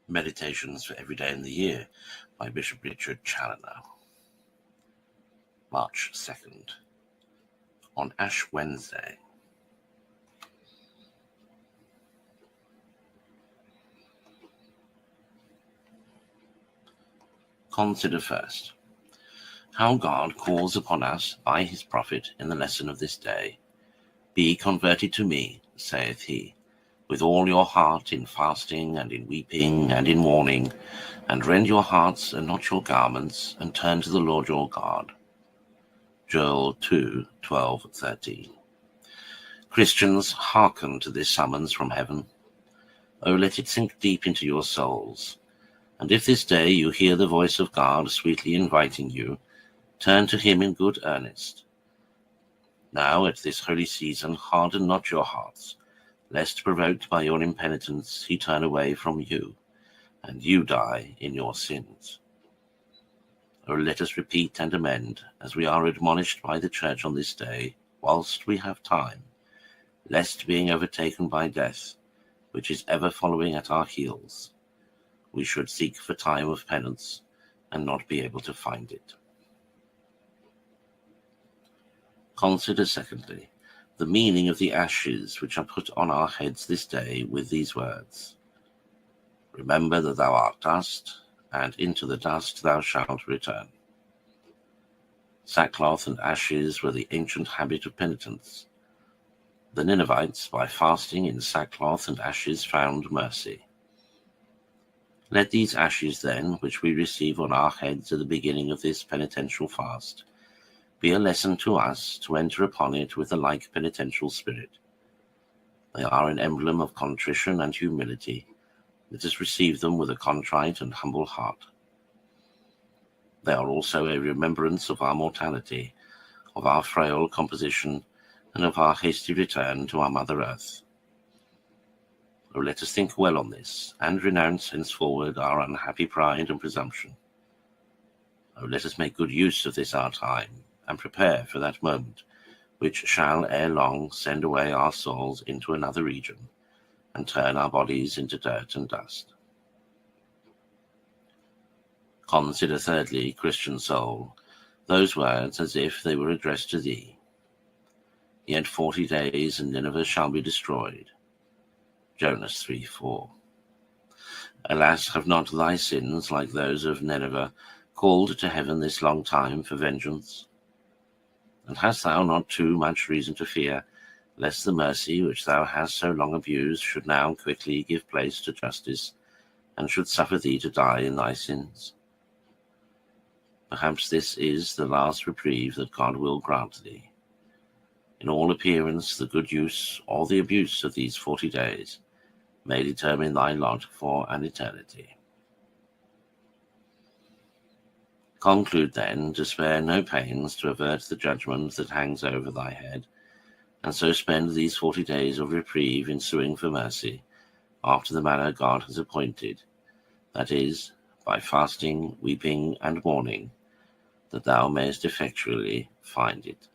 Meditations for Every Day in the Year by Bishop Richard Challoner. March 2nd. On Ash Wednesday. Consider first how God calls upon us by his prophet in the lesson of this day. Be converted to me, saith he, with all your heart, in fasting and in weeping and in mourning, and rend your hearts and not your garments, and turn to the Lord your God. Joel 2:12-13. Christians, hearken to this summons from heaven. Oh, let it sink deep into your souls. And if this day you hear the voice of God sweetly inviting you, turn to him in good earnest. Now at this holy season harden not your hearts, lest provoked by your impenitence he turn away from you, and you die in your sins. Oh, let us repeat and amend, as we are admonished by the Church on this day, whilst we have time, lest being overtaken by death, which is ever following at our heels, we should seek for time of penance, and not be able to find it. Consider, secondly, the meaning of the ashes which are put on our heads this day with these words. Remember that thou art dust, and into the dust thou shalt return. Sackcloth and ashes were the ancient habit of penitence. The Ninevites, by fasting in sackcloth and ashes, found mercy. Let these ashes, then, which we receive on our heads at the beginning of this penitential fast, be a lesson to us to enter upon it with a like penitential spirit. They are an emblem of contrition and humility. Let us receive them with a contrite and humble heart. They are also a remembrance of our mortality, of our frail composition, and of our hasty return to our Mother Earth. Oh, let us think well on this, and renounce henceforward our unhappy pride and presumption. Oh, let us make good use of this our time, and prepare for that moment, which shall ere long send away our souls into another region, and turn our bodies into dirt and dust. Consider thirdly, Christian soul, those words as if they were addressed to thee. Yet 40 days and Nineveh shall be destroyed. Jonas 3:4. Alas, have not thy sins, like those of Nineveh, called to heaven this long time for vengeance? And hast thou not too much reason to fear, lest the mercy which thou hast so long abused should now quickly give place to justice, and should suffer thee to die in thy sins? Perhaps this is the last reprieve that God will grant thee. In all appearance, the good use or the abuse of these 40 days may determine thy lot for an eternity. Conclude then to spare no pains to avert the judgment that hangs over thy head, and so spend these 40 days of reprieve in suing for mercy, after the manner God has appointed, that is, by fasting, weeping, and mourning, that thou mayest effectually find it.